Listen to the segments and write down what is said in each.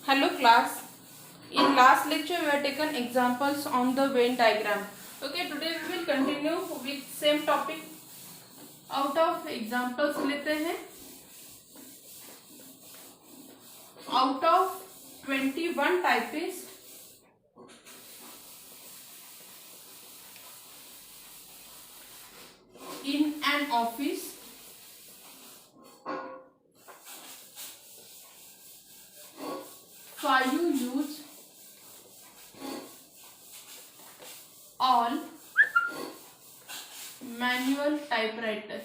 Hello class. In last lecture we have taken examples on the Venn diagram. Okay, today we will continue with same topic. Out of examples लेते हैं. Out of 21 typists, in an office, 5 use all manual typewriter.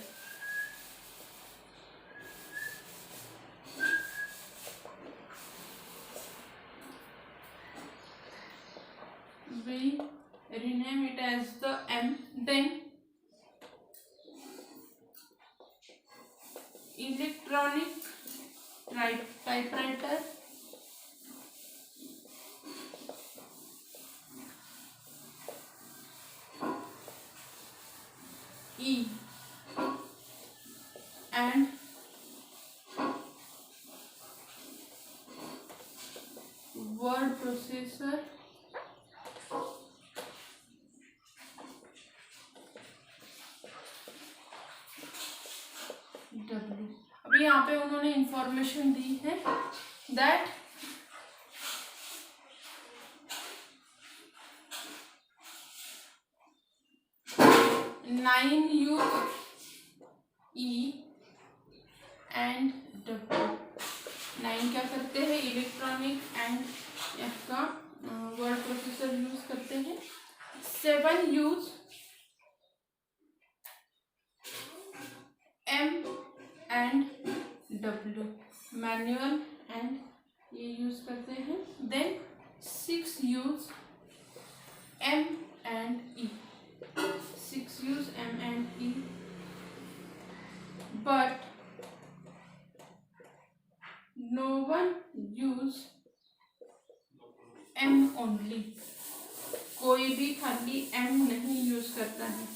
We rename it as the M. Then electronic typewriter, E, and word processor, W. अभी यहाँ पे उन्होंने information दी है that nine use E and W. 9 क्या करते हैं? Electronic and का वर्ड प्रोसेसर यूज करते हैं. 7 use M and W, manual and ये यूज करते हैं. Then 6 use M and E. 6 use M and E, but no one use M only. कोई भी खाली M नहीं यूज करता है.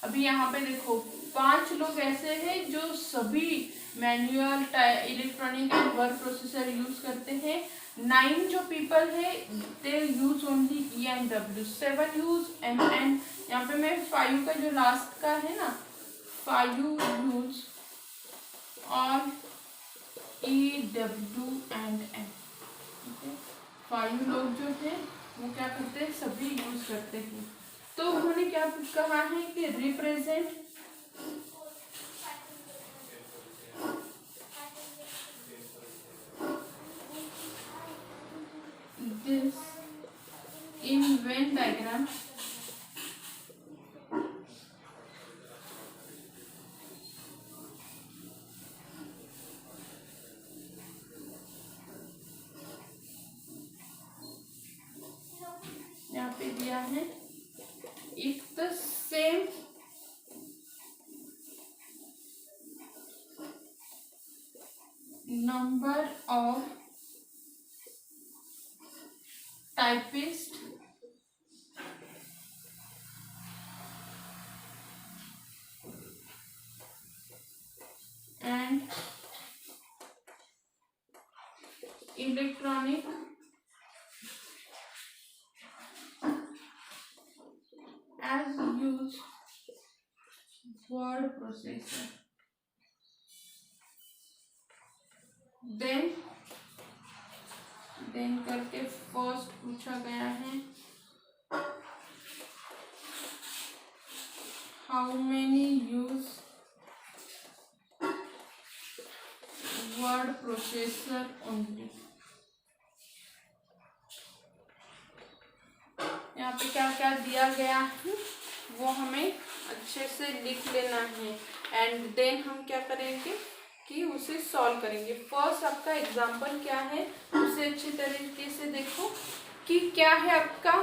अभी यहाँ पे देखो 5 लोग ऐसे हैं जो सभी manual electronic and word processor use करते हैं. 9 जो पीपल है they use only E and W. 7 use M and यहाँ पे मैं 5 का जो लास्ट का है ना 5 यूज और E W एंड M. 5 लोग जो है वो क्या करते हैं? सभी यूज करते हैं. तो उन्होंने क्या कहा है कि represent this in Venn diagram यहाँ पे दिया है. If the same number of typists and electronic as use word processor, then करके फर्स्ट पूछा गया है how many use word processor only. यहाँ पे क्या क्या दिया गया है वो हमें अच्छे से लिख लेना है एंड देन हम क्या करेंगे कि उसे सॉल्व करेंगे. फर्स्ट आपका एग्जाम्पल क्या है उसे अच्छी तरीके से देखो कि क्या है आपका.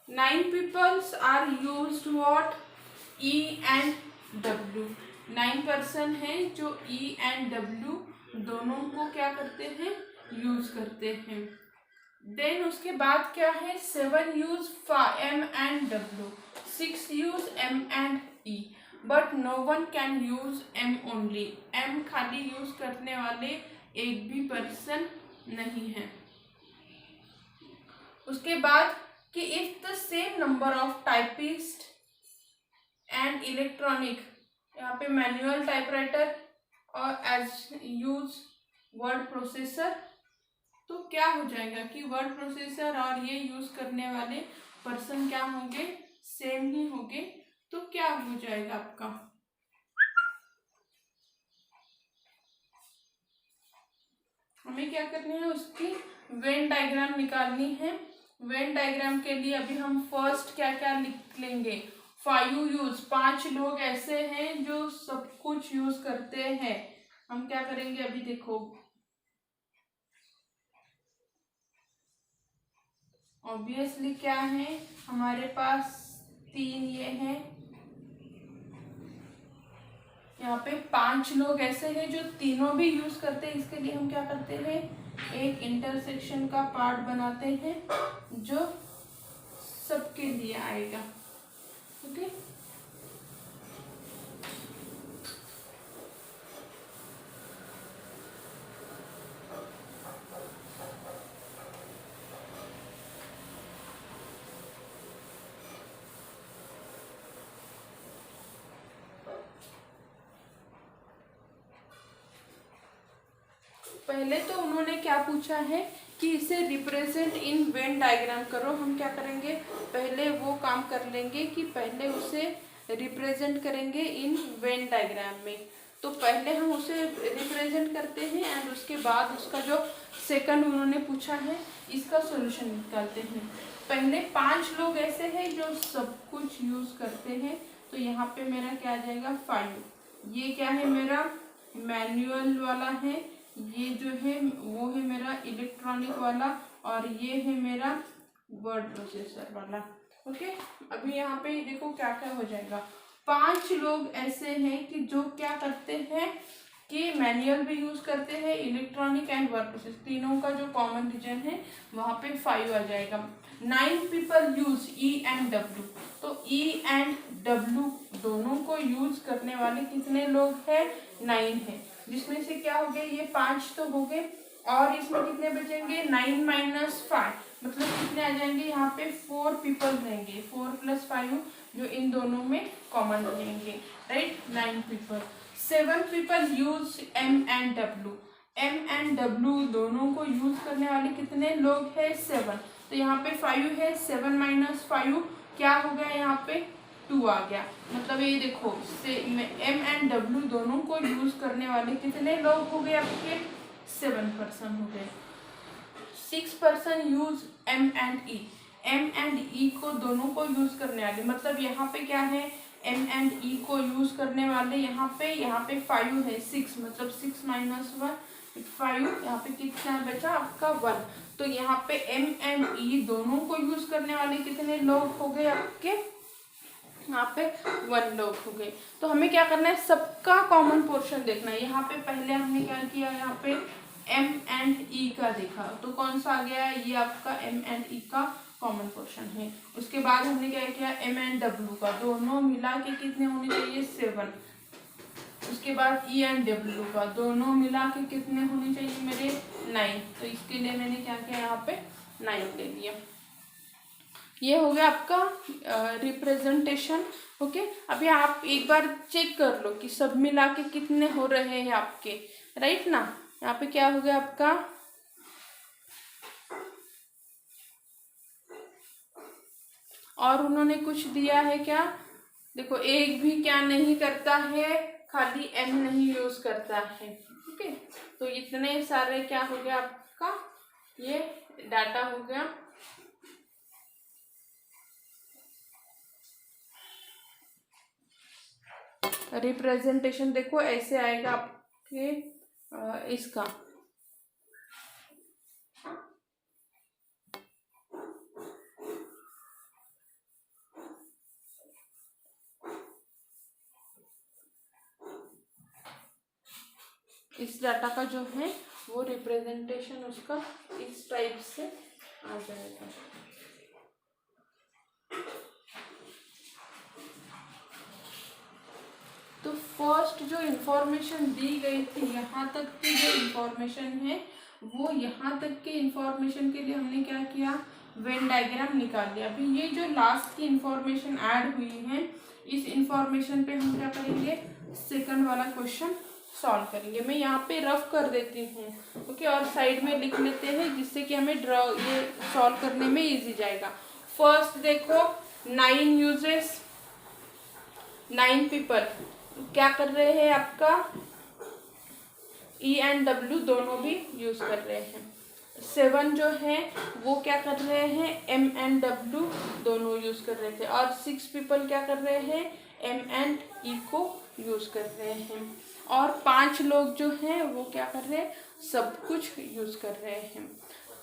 Nine peoples are used what E and W. 9 person है जो E एंड W दोनों को क्या करते हैं? यूज करते हैं. देन उसके बाद क्या है? 7 use M and W. 6 use M and E, but no one can use M only. M खाली यूज करने वाले एक भी पर्सन नहीं है। उसके बाद कि if the same number of typist and electronic, यहाँ पे मैनुअल टाइपराइटर और एज यूज वर्ड प्रोसेसर, तो क्या हो जाएगा कि वर्ड प्रोसेसर और ये यूज करने वाले पर्सन क्या होंगे, सेम ही होंगे। तो क्या हो जाएगा आपका, हमें क्या करना है, उसकी वेन डायग्राम निकालनी है। वेन डायग्राम के लिए अभी हम फर्स्ट क्या क्या लिख लेंगे, 5 यूज, 5 लोग ऐसे हैं जो सब कुछ यूज करते हैं। हम क्या करेंगे, अभी देखो ऑब्वियसली क्या है हमारे पास 3 ये हैं, यहाँ पे 5 लोग ऐसे हैं जो तीनों भी यूज करते हैं। इसके लिए हम क्या करते हैं, एक इंटरसेक्शन का पार्ट बनाते हैं जो सबके लिए आएगा। ओके, पहले तो उन्होंने क्या पूछा है कि इसे रिप्रेजेंट इन वेन डायग्राम करो। हम क्या करेंगे, पहले वो काम कर लेंगे कि पहले उसे रिप्रेजेंट करेंगे इन वेन डायग्राम में। तो पहले हम उसे रिप्रेजेंट करते हैं एंड उसके बाद उसका जो सेकंड उन्होंने पूछा है इसका सॉल्यूशन निकालते हैं। पहले 5 लोग ऐसे हैं जो सब कुछ यूज करते हैं, तो यहाँ पे मेरा क्या आ जाएगा 5। ये क्या है, मेरा मैनुअल वाला है, ये जो है वो है मेरा इलेक्ट्रॉनिक वाला, और ये है मेरा वर्ड प्रोसेसर वाला। ओके, अभी यहाँ पे देखो क्या क्या हो जाएगा। 5 लोग ऐसे हैं कि जो क्या करते हैं कि मैनुअल भी यूज करते हैं, इलेक्ट्रॉनिक एंड वर्ड प्रोसेस, तीनों का जो कॉमन रीजन है वहां पे 5 आ जाएगा। 9 people use E and W, तो ई एंड डब्ल्यू दोनों को यूज करने वाले कितने लोग हैं, 9 है। जिसमें से क्या हो गए, ये 5 तो हो गए, और इसमें कितने बचेंगे, 9 - 5, मतलब कितने आ जाएंगे, यहाँ पे 4 पीपल रहेंगे, 4 + 5 जो इन दोनों में कॉमन रहेंगे, right, 9 people. 7 people use M and W, M and W दोनों को यूज करने वाले कितने लोग हैं, 7। तो यहाँ पे 5 है, 7 - 5 क्या हो गया, यहाँ पे 2 आ गया। मतलब ये देखो M and W दोनों को यूज करने वाले कितने लोग हो गए आपके, 7 पर्सन हो गए। 6 person use M and E, M and E को दोनों को यूज करने वाले, मतलब यहाँ पे क्या है, M and E को यूज करने वाले यहाँ पे 5 है, 6 मतलब 6 - 1 5, यहाँ पे कितना बचा आपका 1। तो यहाँ पे M and E दोनों को यूज करने वाले कितने लोग हो गए आपके, यहाँ पे 1 लोग हो गए। तो हमें क्या करना है, सबका कॉमन पोर्शन देखना है। यहाँ पे पहले हमने क्या किया, यहाँ पे M and E का देखा, तो कौन सा आ गया, ये आपका M and E का कॉमन पोर्शन है। उसके बाद हमने क्या किया, M and W का, दोनों मिला के कितने होने चाहिए, 7। उसके बाद E and W का, दोनों मिला के कितने होने चाहिए मेरे, 9। तो इसके लिए मैंने क्या किया, यहाँ पे 9 ले लिया। ये हो गया आपका रिप्रेजेंटेशन। ओके, अभी आप एक बार चेक कर लो कि सब मिला के कितने हो रहे हैं आपके, राइट ना। यहाँ पे क्या हो गया आपका, और उन्होंने कुछ दिया है क्या, देखो एक भी क्या नहीं करता है, खाली M नहीं यूज करता है। ओके, तो इतने सारे क्या हो गया आपका, ये डाटा हो गया। रिप्रेजेंटेशन देखो ऐसे आएगा आपके इसका, इस डाटा का जो है वो रिप्रेजेंटेशन उसका इस टाइप से आ जाएगा। फर्स्ट जो इंफॉर्मेशन दी गई थी, यहाँ तक की जो इंफॉर्मेशन है वो यहाँ तक के इंफॉर्मेशन के लिए हमने क्या किया, वेन डायग्राम निकाल लिया। अभी ये जो लास्ट की इंफॉर्मेशन ऐड हुई है, इस इंफॉर्मेशन पे हम क्या करेंगे, सेकंड वाला क्वेश्चन सॉल्व करेंगे। मैं यहाँ पे रफ कर देती हूँ, ओके, और साइड में लिख लेते हैं जिससे कि हमें ड्रॉ ये सॉल्व करने में इजी जाएगा। फर्स्ट देखो, 9 यूजेस, 9 पीपल क्या कर रहे हैं, आपका E एंड W दोनों भी यूज कर रहे हैं। 7 जो है वो क्या कर रहे हैं, M एंड W दोनों यूज कर रहे थे। और 6 पीपल क्या कर रहे हैं, M एंड E को यूज कर रहे हैं। और 5 लोग जो हैं वो क्या कर रहे हैं, सब कुछ यूज कर रहे हैं।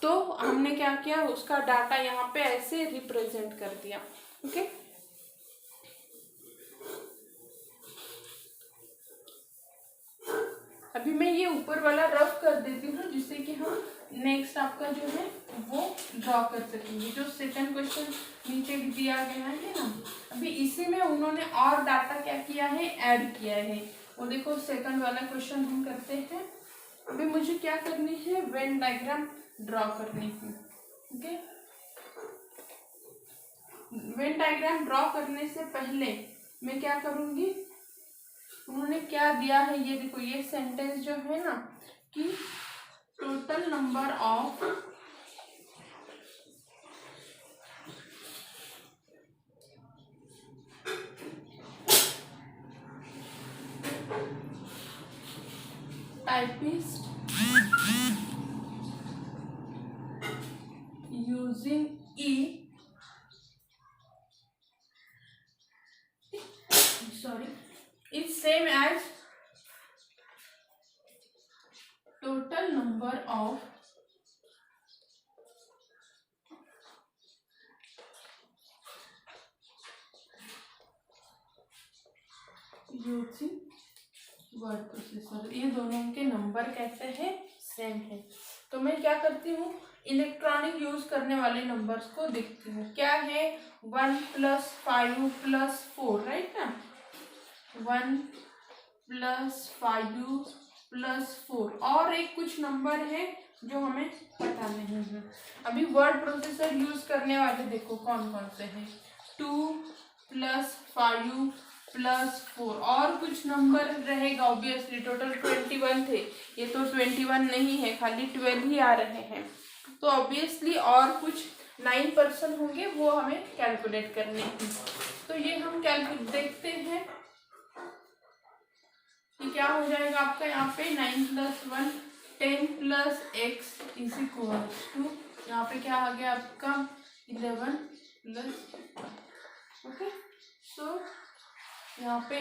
तो हमने क्या किया, उसका डाटा यहाँ पे ऐसे रिप्रेजेंट कर दिया, ओके। अभी मैं ये ऊपर वाला रफ कर देती हूँ जिससे कि हम नेक्स्ट आपका जो है वो ड्रॉ कर सकेंगे। जो सेकंड क्वेश्चन नीचे दिया गया है ना, अभी इसी में उन्होंने और डाटा क्या किया है, ऐड किया है। वो देखो सेकंड वाला क्वेश्चन हम करते हैं। अभी मुझे क्या करनी है, वेन डायग्राम ड्रॉ करनी है, ओके। वेन डायग्राम ड्रॉ करने से पहले मैं क्या करूँगी, उन्होंने क्या दिया है ये देखो, ये सेंटेंस जो है ना कि total number of typist using E, sorry, is same as total number of using word processor. ये दोनों के नंबर कैसे हैं, सेम है। तो मैं क्या करती हूँ, इलेक्ट्रॉनिक यूज करने वाले नंबर्स को देखती हूँ। क्या है, 1 + 5 + 4, राइट ना, 1 + 5 + 4। और एक कुछ नंबर है जो हमें पता नहीं है। अभी वर्ड प्रोसेसर यूज करने वाले देखो कौन कौन से हैं, 2 + 5 + 4। और कुछ नंबर रहेगा ऑब्वियसली, टोटल 21 थे, ये तो 21 नहीं है, खाली 12 ही आ रहे हैं। तो ऑब्वियसली और कुछ 9% होंगे, वो हमें कैलकुलेट करने हैं। तो ये हम कैलकुलेट देखते हैं कि क्या हो जाएगा आपका। यहाँ पे 9 + 1 10 + x = यहाँ पे क्या आ गया आपका 11 + 1, ओके। सो यहाँ पे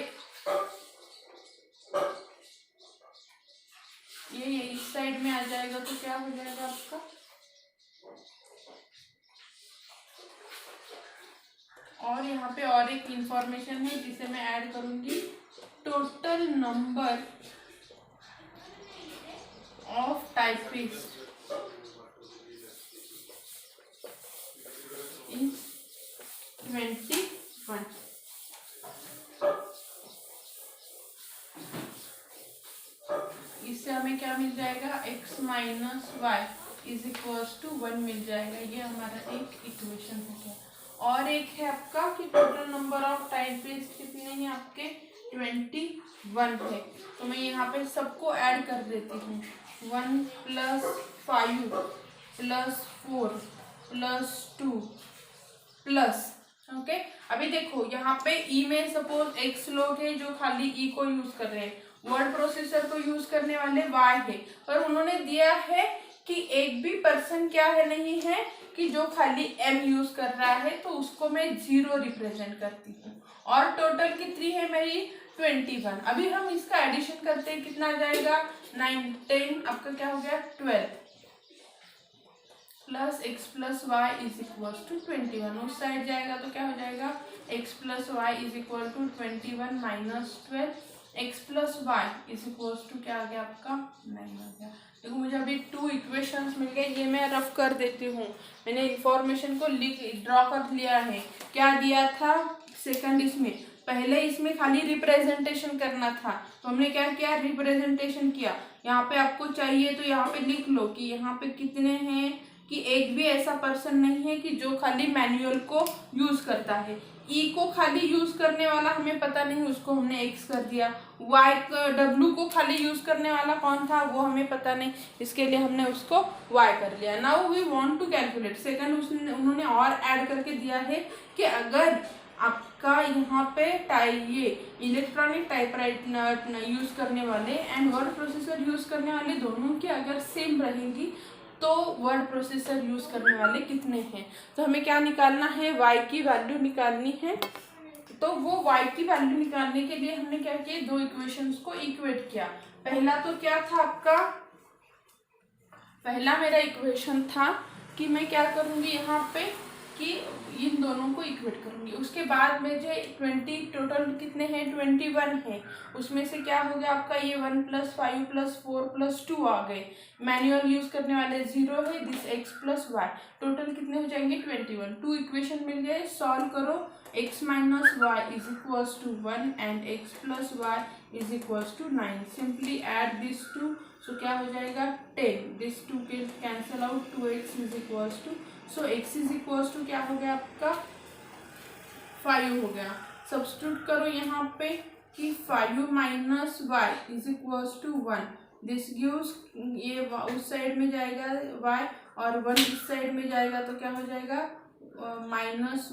ये इस साइड में आ जाएगा, तो क्या हो जाएगा आपका, और यहाँ पे और एक इंफॉर्मेशन है जिसे मैं ऐड करूंगी, total number of typist is 21। इससे हमें क्या मिल जाएगा, x - y = 1 मिल जाएगा। ये हमारा एक इक्वेशन हो गया। और एक है आपका कि टोटल नंबर ऑफ टाइपिस्ट कितने हैं आपके, 21 है। तो मैं यहाँ पे सबको ऐड कर देती हूँ, 1 + 5 + 4 + 2 प्लस, ओके। अभी देखो यहाँ पे ई में सपोज x लोग हैं जो खाली ई को यूज कर रहे हैं, वर्ड प्रोसेसर को यूज करने वाले y है, पर उन्होंने दिया है कि एक भी पर्सन क्या है, नहीं है कि जो खाली m यूज कर रहा है, तो उसको मैं 0 रिप्रेजेंट करती हूँ। और टोटल कितनी है मेरी, 21। अभी हम इसका एडिशन करते हैं, कितना आ जाएगा, 9 10, आपका क्या हो गया 12 + x + y = 21। उस साइड जाएगा तो क्या हो जाएगा, x + y = 21 - 12, x + y = क्या आ गया आपका 9 आ गया। देखो मुझे अभी 2 इक्वेशंस मिल गए, ये मैं रफ कर देती हूँ। मैंने इंफॉर्मेशन को ड्रॉ कर लिया है। क्या दिया था सेकंड इसमें, पहले इसमें खाली रिप्रेजेंटेशन करना था, तो हमने क्या किया, रिप्रेजेंटेशन किया। यहाँ पे आपको चाहिए तो यहाँ पे लिख लो कि यहाँ पे कितने हैं, कि एक भी ऐसा पर्सन नहीं है कि जो खाली मैनुअल को यूज करता है। ई को खाली यूज करने वाला हमें पता नहीं, उसको हमने एक्स कर दिया। वाई डब्ल्यू को खाली यूज करने वाला कौन था वो हमें पता नहीं, इसके लिए हमने उसको वाई कर लिया। Now we want to calculate. Second उन्होंने और ऐड करके दिया है कि अगर आपका यहाँ पे ये इलेक्ट्रॉनिक टाइपराइटर यूज करने वाले एंड वर्ड प्रोसेसर यूज करने वाले दोनों की अगर सेम रहेंगी तो वर्ड प्रोसेसर यूज करने वाले कितने हैं। तो हमें क्या निकालना है, y की वैल्यू निकालनी है। तो वो y की वैल्यू निकालने के लिए हमने क्या किया, दो इक्वेशंस को इक्वेट किया। पहला तो क्या था आपका, पहला मेरा इक्वेशन था कि मैं क्या करूंगी यहाँ पे कि इन दोनों को इक्वेट करूंगी। उसके बाद में जो 20 टोटल कितने हैं, 21 है। उसमें से क्या हो गया आपका, ये 1 + 5 + 4 + 2 आ गए। मैनुअल यूज करने वाले 0 है, दिस x + y। टोटल कितने हो जाएंगे, 21। 2 इक्वेशन मिल गए, सॉल्व करो। x - y = 1 and x + y = 9। Simply add this to, so क्या हो जाएगा 10। This 2 cancel out, 2x so x = क्या हो गया आपका 5 हो गया। सब्स्टिट्यूट करो यहाँ पे कि 5 - y = 1। दिस गिव्स, ये उस साइड में जाएगा y और 1 इस साइड में जाएगा तो क्या हो जाएगा -1 =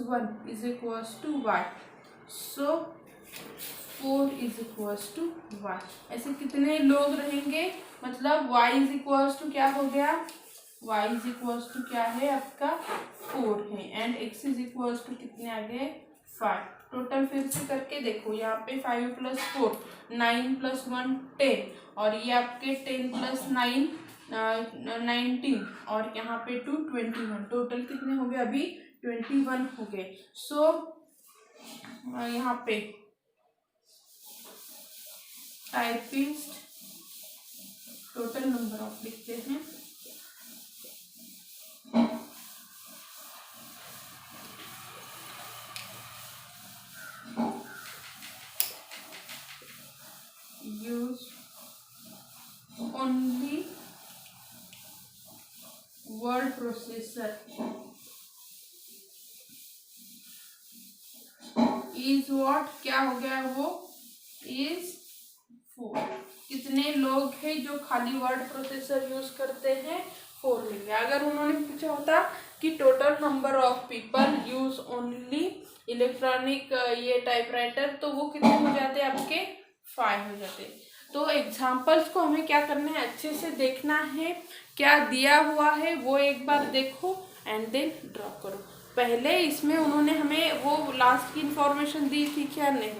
y। सो 4 = y। ऐसे कितने लोग रहेंगे, मतलब y = क्या हो गया, y = क्या है आपका 4 है एंड x = कितने आ गए 5। टोटल फिर से करके देखो, यहाँ पे 5 + 4 9 + 1 10 और ये आपके 10 + 9 19 और यहाँ पे 2 21। टोटल कितने हो गए अभी 21 हो गए। सो यहाँ पे टाइपिस्ट टोटल नंबर ऑफ लिखते हैं, use only word processor is what, क्या हो गया वो इज 4। कितने लोग हैं जो खाली वर्ड प्रोसेसर यूज करते हैं, 4 मिल गया। अगर उन्होंने पूछा होता कि total number of people use only electronic ये टाइपराइटर, तो वो कितने हो जाते आपके 5 हो जाते। तो एग्जाम्पल्स को हमें क्या करना है, अच्छे से देखना है, क्या दिया हुआ है वो एक बार देखो एंड देन ड्रॉ करो। पहले इसमें उन्होंने हमें वो लास्ट की इंफॉर्मेशन दी थी क्या, नहीं,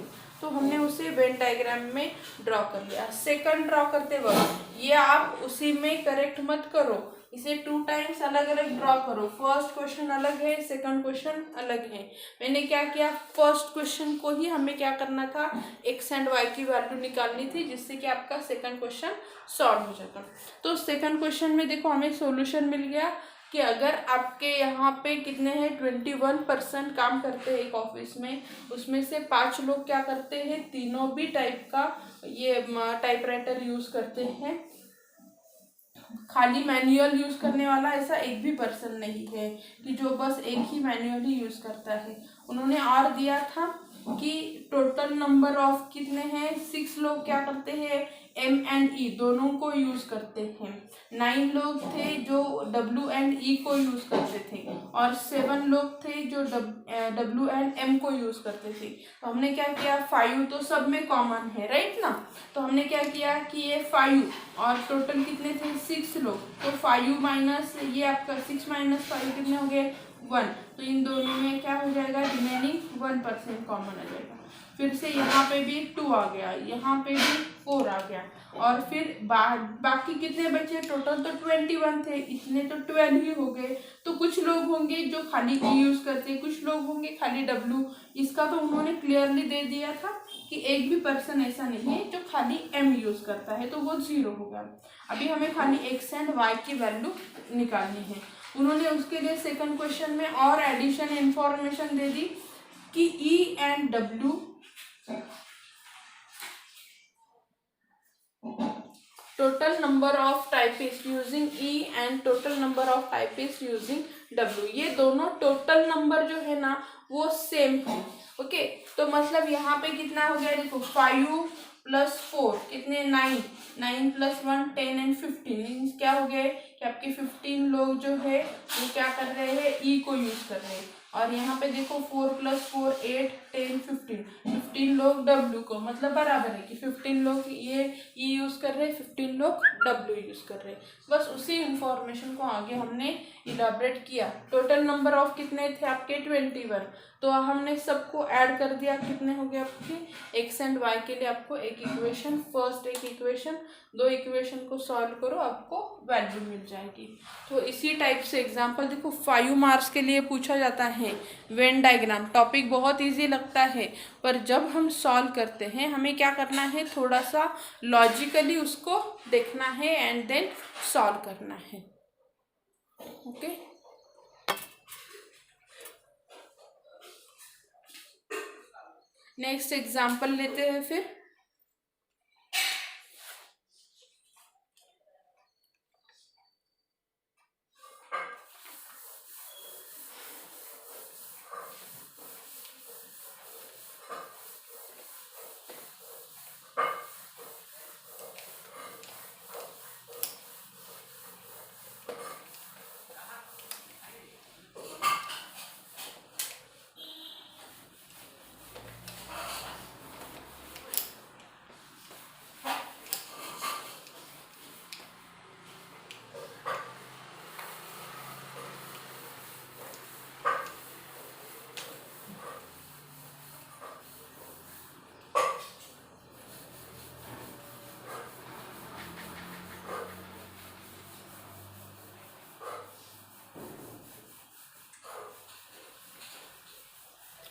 तो हमने उसे वेन डायग्राम में ड्रॉ कर लिया। सेकंड ड्रॉ करते वक्त ये आप उसी में करेक्ट मत करो, इसे 2 टाइम्स अलग अलग ड्रॉ करो। फर्स्ट क्वेश्चन अलग है, सेकंड क्वेश्चन अलग है। मैंने क्या किया, फर्स्ट क्वेश्चन को ही हमें क्या करना था, x एंड y की वैल्यू निकालनी थी, जिससे कि आपका सेकंड क्वेश्चन सॉल्व हो जाता। तो सेकंड क्वेश्चन में देखो हमें सॉल्यूशन मिल गया कि अगर आपके यहाँ पे कितने हैं 21% काम करते हैं एक ऑफिस में, उसमें से 5 लोग क्या करते हैं, तीनों भी टाइप का ये टाइपराइटर यूज करते हैं। खाली मैनुअल यूज करने वाला ऐसा एक भी पर्सन नहीं है कि जो बस एक ही मैनुअल ही यूज करता है। उन्होंने और दिया था कि टोटल नंबर ऑफ कितने हैं, 6 लोग क्या करते हैं M एंड E दोनों को यूज करते हैं। 9 लोग थे जो W एंड E को यूज करते थे और 7 लोग थे जो W एंड M को यूज करते थे। तो हमने क्या किया, 5 तो सब में कॉमन है, राइट ना, तो हमने क्या किया कि ये 5 और टोटल कितने थे 6 लोग, तो 5 माइनस ये आपका 6 - 5 कितने हो गए 1। तो इन दोनों में क्या हो जाएगा, रिमेनिंग 1% कॉमन आ जाएगा। फिर से यहाँ पे भी 2 आ गया, यहाँ पे भी 4 आ गया और फिर बाकी कितने बचे, टोटल तो 21 थे, इतने तो 12 ही हो गए। तो कुछ लोग होंगे जो खाली E यूज करते हैं, कुछ लोग होंगे खाली W। इसका तो उन्होंने क्लियरली दे दिया था कि एक भी पर्सन ऐसा नहीं है जो खाली M यूज करता है, तो वो 0 होगा। अभी हमें खाली x एंड y की वैल्यू निकालनी है। उन्होंने उसके लिए सेकंड क्वेश्चन में और एडिशन इंफॉर्मेशन दे दी कि E and W total number of typist using E and total number of typist using W, ये दोनों टोटल नंबर जो है ना वो सेम है। ओके, तो मतलब यहाँ पे कितना हो गया, देखो 5+4 कितने 9, 9+1 10 एंड 15 मीन्स क्या हो गया कि आपके 15 लोग जो है वो क्या कर रहे हैं, ई को यूज कर रहे हैं। और यहाँ पे देखो 4+4 8 10 15 15 लोग डब्ल्यू को, मतलब बराबर है कि 15 लोग ये ई यूज कर रहे हैं, 15 लोग डब्ल्यू यूज कर रहे हैं। बस उसी इंफॉर्मेशन को आगे हमने इलाबरेट किया। टोटल नंबर ऑफ कितने थे आपके 21, तो हमने सबको ऐड कर दिया, कितने हो गए आपके एक्स एंड वाई के लिए आपको एक इक्वेशन, फर्स्ट एक इक्वेशन, दो इक्वेशन को सॉल्व करो आपको वैल्यू मिल जाएगी। तो इसी टाइप से एग्जांपल देखो 5 मार्क्स के लिए पूछा जाता है वेन डायग्राम। टॉपिक बहुत इजी लगता है पर जब हम सॉल्व करते हैं हमें क्या करना है, थोड़ा सा लॉजिकली उसको देखना है एंड देन सॉल्व करना है। ओके, नेक्स्ट एग्जाम्पल लेते हैं फिर।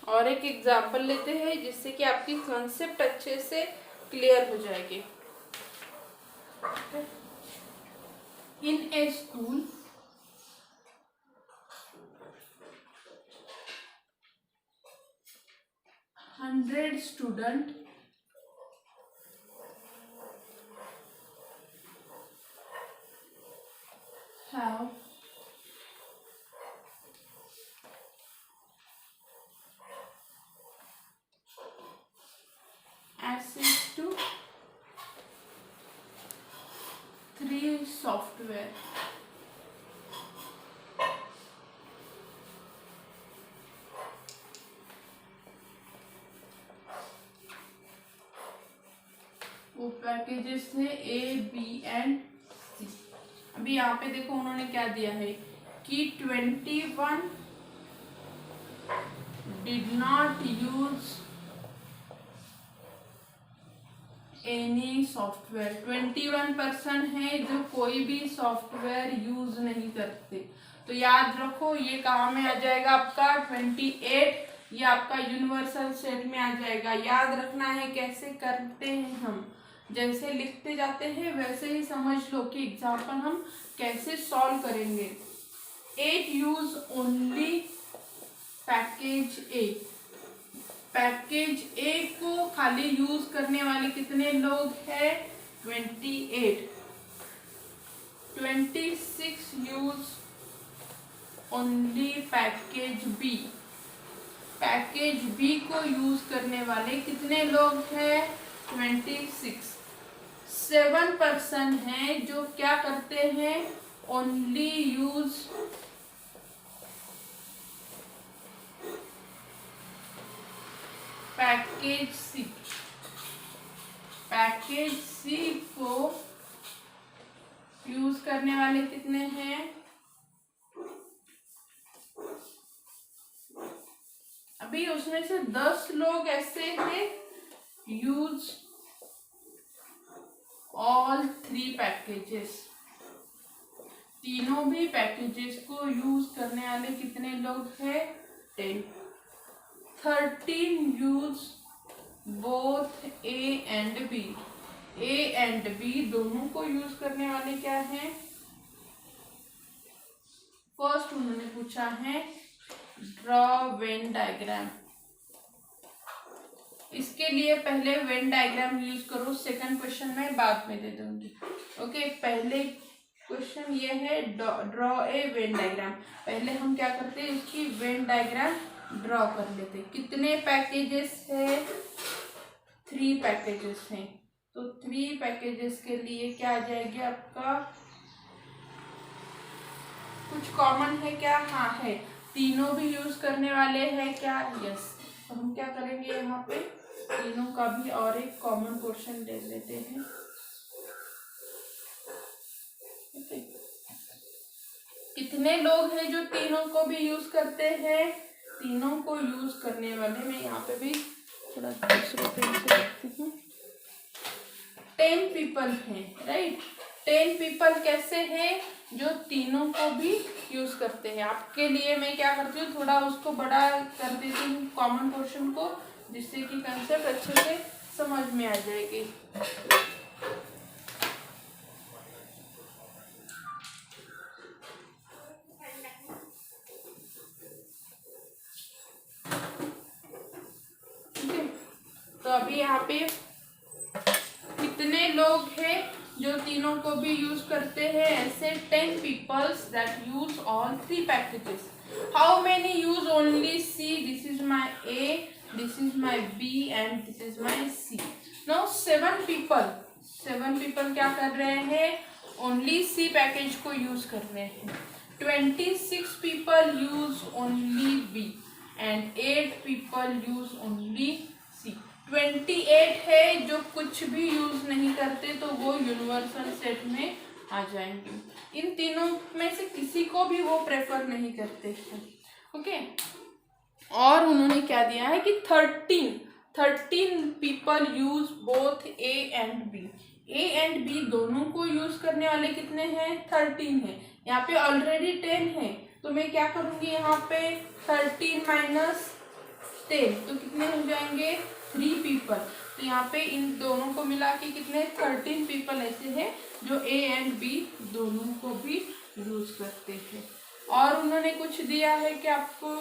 और एक एग्जाम्पल लेते हैं जिससे कि आपकी कॉन्सेप्ट अच्छे से क्लियर हो जाएगी। In a school, hundred student have access to 3 software. वो पैकेजेस थे ए बी एंड सी। अभी यहाँ पे देखो उन्होंने क्या दिया है कि 21 did not use any software. 21% है जो कोई भी सॉफ्टवेयर यूज नहीं करते। तो याद रखो ये कहाँ में आ जाएगा आपका 28, ये आपका यूनिवर्सल सेट में आ जाएगा। याद रखना है कैसे करते हैं हम, जैसे लिखते जाते हैं वैसे ही समझ लो कि एग्जाम्पल हम कैसे सॉल्व करेंगे। 8 यूज ओनली पैकेज ए। पैकेज ए को खाली यूज करने वाले कितने लोग हैं, 28। 26 use only package B. Package B को यूज करने वाले कितने लोग हैं, 26। 7% हैं जो क्या करते हैं, ओनली यूज पैकेज सी। पैकेज सी को यूज करने वाले कितने हैं, अभी उसमें से 10 लोग ऐसे हैं यूज ऑल 3 पैकेजेस। तीनों भी पैकेजेस को यूज करने वाले कितने लोग हैं, 10। 13 use both A and B. A and B दोनों को यूज करने वाले क्या हैं, फर्स्ट उन्होंने पूछा है ड्रॉ वेन डायग्राम। इसके लिए पहले वेन डायग्राम यूज करो, सेकंड क्वेश्चन में बाद में दे दूंगी। ओके, पहले क्वेश्चन ये है ड्रॉ ए वेन डायग्राम। पहले हम क्या करते हैं, इसकी वेन डायग्राम ड्रॉ कर लेते। कितने पैकेजेस है, 3 पैकेजेस हैं, तो 3 पैकेजेस के लिए क्या आ जाएगी आपका, कुछ कॉमन है क्या, हाँ है, तीनों भी यूज करने वाले हैं क्या, यस। तो हम क्या करेंगे, यहाँ पे तीनों का भी और एक कॉमन पोर्शन ले लेते हैं। ओके, कितने लोग हैं जो तीनों को भी यूज करते हैं, तीनों को यूज करने वाले, मैं यहाँ पे भी थोड़ा दूसरे पेन से लिखती हूँ, 10 पीपल हैं, राइट। 10 पीपल कैसे हैं, जो तीनों को भी यूज करते हैं। आपके लिए मैं क्या करती हूँ, थोड़ा उसको बड़ा कर देती हूँ कॉमन पोर्शन को, जिससे कि कंसेप्ट अच्छे से समझ में आ जाएगी। तो अभी यहाँ पे कितने लोग हैं जो तीनों को भी यूज करते हैं, ऐसे 10 peoples that use all 3 packages. How many use only C, this is my A, this is my B and this is my C. Now 7 people क्या कर रहे हैं, ओनली सी पैकेज को यूज कर रहे हैं। 26 people use only B and 8 people use only C. 28 है जो कुछ भी यूज नहीं करते, तो वो यूनिवर्सल सेट में आ जाएंगे। इन तीनों में से किसी को भी वो प्रेफर नहीं करते हैं। ओके, और उन्होंने क्या दिया है कि 13 people use both A and B. A and B दोनों को यूज करने वाले कितने हैं, 13 है। यहाँ पे ऑलरेडी 10 है, तो मैं क्या करूंगी, यहाँ पे 13 माइनस 10, तो कितने हो जाएंगे, 3 पीपल। तो यहाँ पे इन दोनों को मिला के कितने, 13 पीपल ऐसे हैं जो ए एंड बी दोनों को भी यूज करते हैं। और उन्होंने कुछ दिया है कि आपको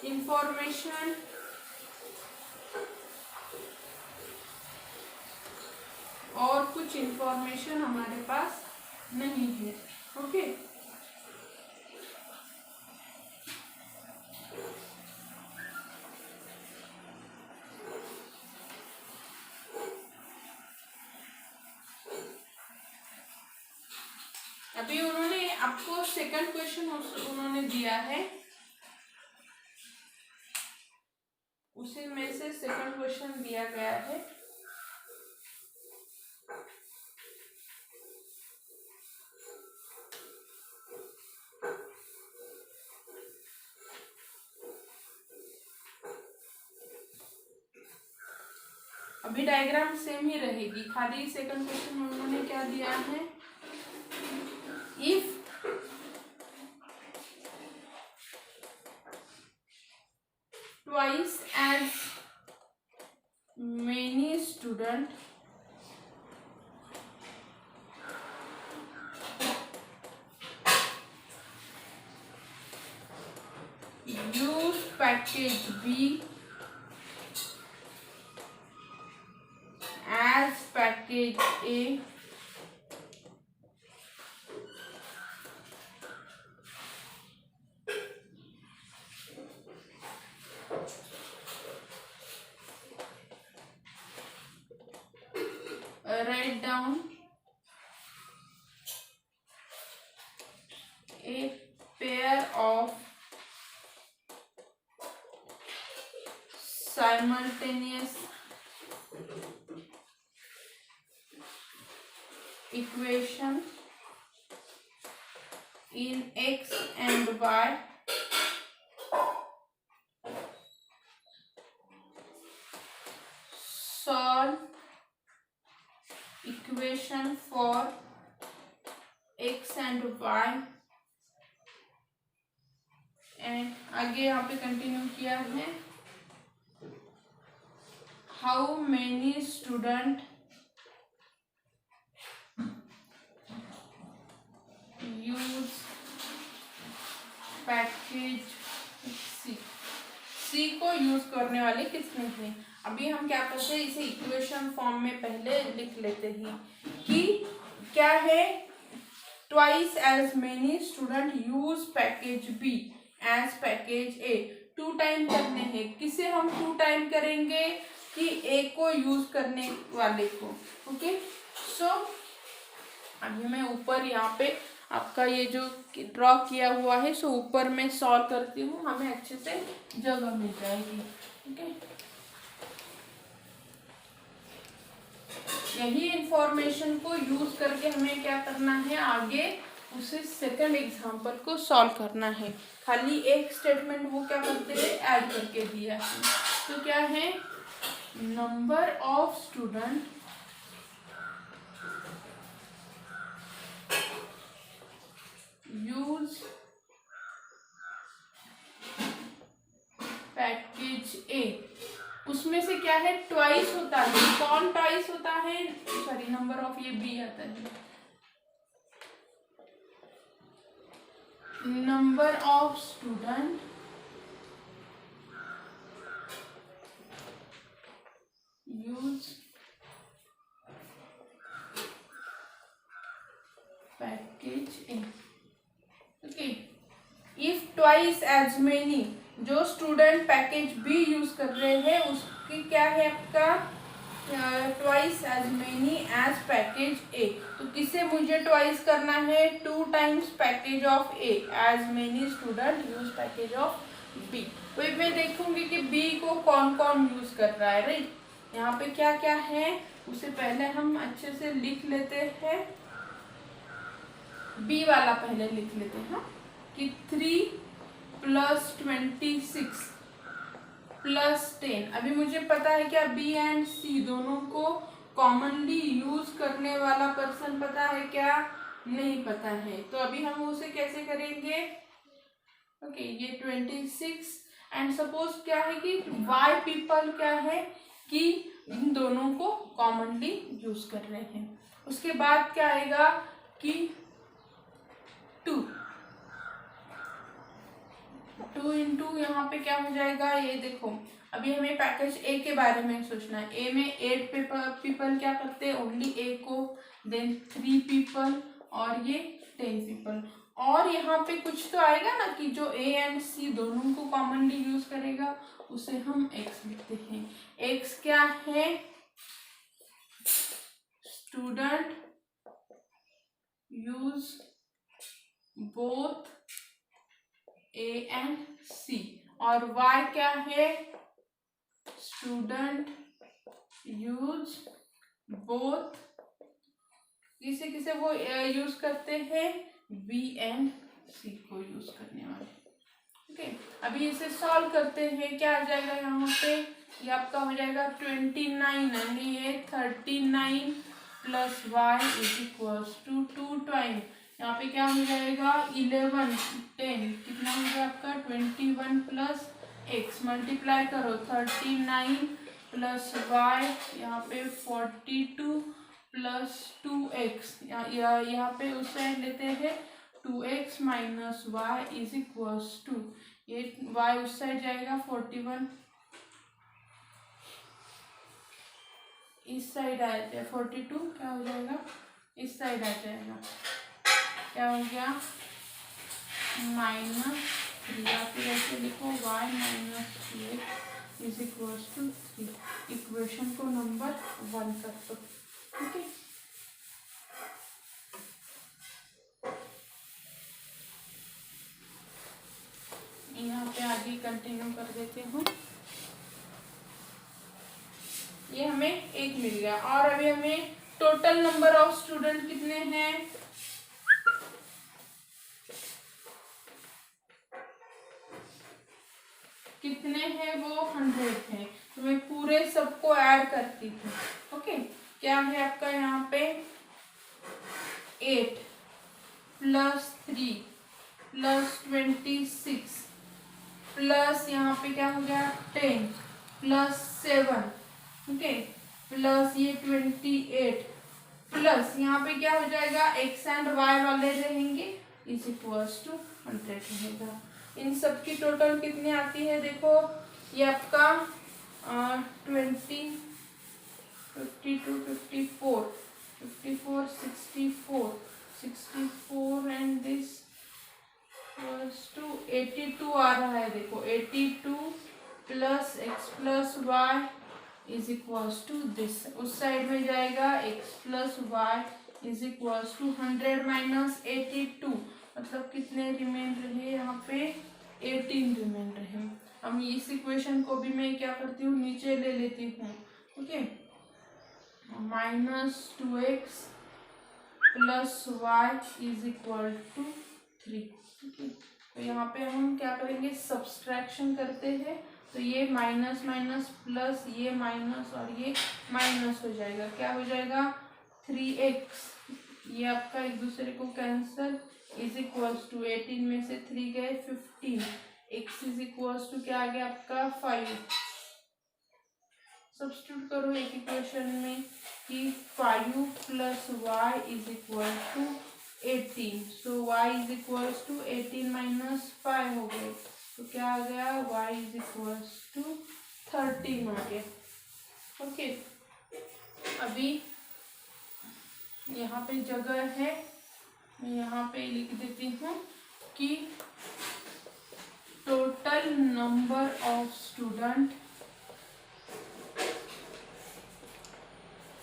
इंफॉर्मेशन, और कुछ इंफॉर्मेशन हमारे पास नहीं है। ओके, अभी उन्होंने आपको सेकंड क्वेश्चन उन्होंने दिया है, उसी में से सेकंड क्वेश्चन दिया गया है। अभी डायग्राम सेम ही रहेगी, खाली सेकंड क्वेश्चन में उन्होंने क्या दिया है, if twice as many student use package B as package A, write down a pair of simultaneous equation in x and y solve equation for x and y, and आगे यहाँ पे continue किया है, how many student use package C. C C को use करने वाले कितने हैं। अभी हम क्या करते हैं, इसे इक्वेशन फॉर्म में पहले लिख लेते हैं कि क्या है, twice as many student use package B as package A. 2 time करने हैं, किसे हम 2 टाइम करेंगे कि ए को यूज करने वाले को। ओके, सो अभी मैं ऊपर यहाँ पे आपका ये जो ड्रॉ किया हुआ है सो ऊपर मैं सॉल्व करती हूँ, हमें अच्छे से जगह मिल जाएगी। ओके, यही इंफॉर्मेशन को यूज करके हमें क्या करना है, आगे उसे सेकंड एग्जांपल को सॉल्व करना है। खाली एक स्टेटमेंट वो क्या करते हैं, ऐड करके दिया है। तो क्या है, number of student use package A, उसमें से क्या है, ट्वाइस होता है। कौन ट्वाइस होता है, सॉरी नंबर ऑफ, ये बी आता है। Number of student use package A. Okay, if twice as many, जो स्टूडेंट पैकेज बी यूज कर रहे हैं उसकी क्या है आपका, twice as many as package A. तो किसे मुझे ट्वाइस करना है, 2 times package of A as many student use package of B. तो मैं देखूंगी कि बी को कौन कौन यूज कर रहा है, राइट। यहाँ पे क्या क्या है उसे पहले हम अच्छे से लिख लेते हैं। बी वाला पहले लिख लेते हैं कि 3 + 26 + 10। अभी मुझे पता है क्या, बी एंड सी दोनों को कॉमनली यूज करने वाला पर्सन पता है क्या, नहीं पता है। तो अभी हम उसे कैसे करेंगे, ओके, ये 26 एंड सपोज क्या है कि वाई पीपल क्या है कि इन दोनों को कॉमनली यूज कर रहे हैं। उसके बाद क्या आएगा कि 2 × यहाँ पे क्या हो जाएगा, ये देखो अभी हमें पैकेज ए के बारे में सोचना है। ए में 8 पीपल क्या करते हैं, ओनली ए को, देन 3 पीपल और ये 10 पीपल। और यहाँ पे कुछ तो आएगा ना कि जो ए एंड सी दोनों को कॉमनली यूज करेगा, उसे हम एक्स लिखते हैं। एक्स क्या है, student use both A and C. और वाई क्या है, स्टूडेंट यूज बोथ, किसे किसे वो यूज करते हैं, बी एंड सी को यूज करने वाले। ओके, अभी इसे सॉल्व करते हैं, क्या आ जाएगा यहाँ पे, ये आपका हो जाएगा 29 एंड ये 39 + y = 2 टाइम, यहाँ पे क्या हो जाएगा 11 10, कितना हो गया आपका 21 + x, मल्टीप्लाई करो 39 + y, यहाँ पे 42 + 2x, यहाँ पे उस साइड लेते हैं 2x - y = ये y उस साइड जाएगा 41, इस साइड आ जाए 42, क्या हो जाएगा इस साइड आ जाएगा, क्या हो गया -3, या फिर ऐसे लिखो y - 2x = 3। इक्वेशन को नंबर 1 कर दो। ठीक है, यहाँ पे आगे कंटिन्यू कर देते हूँ। ये हमें 1 मिल गया। और अभी हमें टोटल नंबर ऑफ स्टूडेंट कितने हैं, कितने हैं वो 100 हैं। तो मैं पूरे सबको ऐड करती थी। ओके, क्या है आपका यहाँ पे 8 + 3 + 26 प्लस यहाँ पे क्या हो गया 10 + 7, ओके, प्लस ये 28 प्लस यहाँ पे क्या हो जाएगा x एंड y वाले रहेंगे = 100 रहेगा। इन सब की टोटल कितनी आती है देखो ये आपका 20, 52, 54, 54, 64, 64 एंड दिस टू 82 आ रहा है। देखो 82 plus x plus y is equals to this. उस साइड में जाएगा x plus y is equals to 100 minus 82, मतलब कितने रिमेन रहे यहाँ पे 18 रिमेन रहे। अब इस इक्वेशन को भी मैं क्या करती हूँ, नीचे ले लेती हूँ। Okay, minus 2x plus y is equal to 3। ठीक है, तो यहाँ पे हम क्या करेंगे, सब्सट्रैक्शन करते हैं। तो ये माइनस माइनस प्लस, ये माइनस और ये माइनस हो जाएगा। क्या हो जाएगा, 3x, ये आपका एक दूसरे को कैंसल, इज इक्वल्स टू 18 में से 3 गए 15, x इज इक्वल्स टू क्या आ गया आपका 5। सब्स्टिट्यूट करो एक इक्वेशन में कि 5 plus y is equal to 18, so y is equals to 18 minus 5 हो गए, तो क्या आ गया, y इज इक्वल्स टू 13 आ गया। ओके, अभी यहाँ पे जगह है, मैं यहाँ पे लिख देती हूँ कि total number of student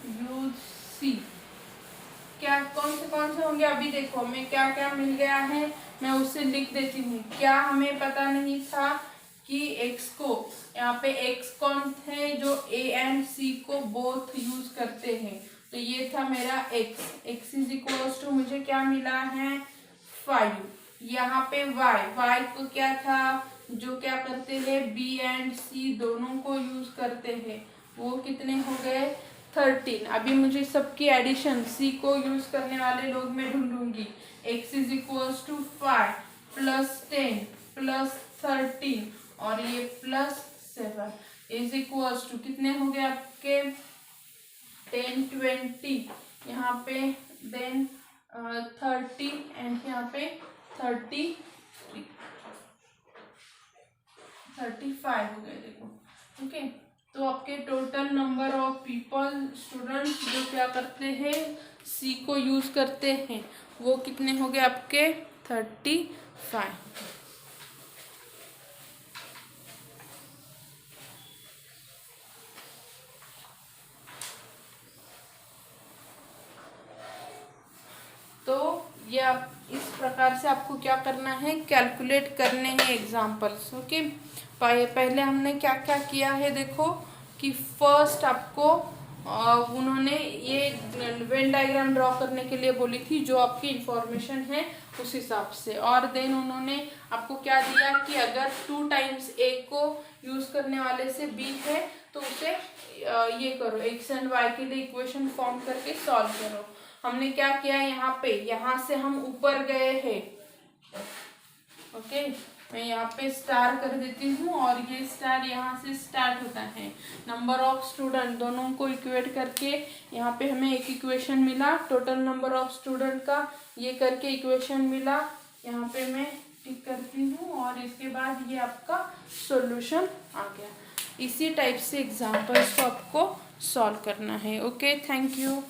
use C. क्या कौन से होंगे, अभी देखो मैं क्या क्या मिल गया है मैं उससे लिख देती हूँ। क्या हमें पता नहीं था कि x को, यहाँ पे x कौन थे जो a एंड c को बोथ यूज करते हैं, तो ये था मेरा x इज इक्वल्स टू मुझे क्या मिला है 5। यहाँ पे y को क्या था, जो क्या करते हैं b एंड c दोनों को यूज करते हैं, वो कितने हो गए 13। अभी मुझे सबकी एडिशन c को यूज करने वाले लोग मैं ढूंढूंगी। x is equals to 5 plus 10 plus 13 और ये प्लस 7 इज इक्वल्स टू कितने हो गए आपके 10, 20, यहाँ पे देन 30 एंड यहाँ पे 33, 35 हो गए। देखो ओके, तो आपके total number of people students जो क्या करते हैं सी को यूज करते हैं वो कितने हो गए आपके 35। तो ये आप इस प्रकार से आपको क्या करना है, कैलकुलेट करने हैं एग्जाम्पल्स। ओके, पहले हमने क्या क्या किया है, देखो कि फर्स्ट आपको उन्होंने ये वेन डायग्राम ड्रॉ करने के लिए बोली थी, जो आपकी इंफॉर्मेशन है उस हिसाब से। और देन उन्होंने आपको क्या दिया कि अगर 2 टाइम्स a को यूज करने वाले से b है तो उसे ये करो, x एंड y के लिए इक्वेशन फॉर्म करके सॉल्व करो। हमने क्या किया यहाँ से हम ऊपर गए हैं। ओके, मैं यहाँ पे स्टार कर देती हूँ और ये स्टार यहाँ से स्टार्ट होता है। नंबर ऑफ स्टूडेंट दोनों को इक्वेट करके यहाँ पे हमें एक इक्वेशन मिला, टोटल नंबर ऑफ स्टूडेंट का ये करके इक्वेशन मिला। यहाँ पे मैं टिक करती हूँ और इसके बाद ये आपका सॉल्यूशन आ गया। इसी टाइप से एग्जाम्पल्स को आपको सॉल्व करना है। Okay, thank you.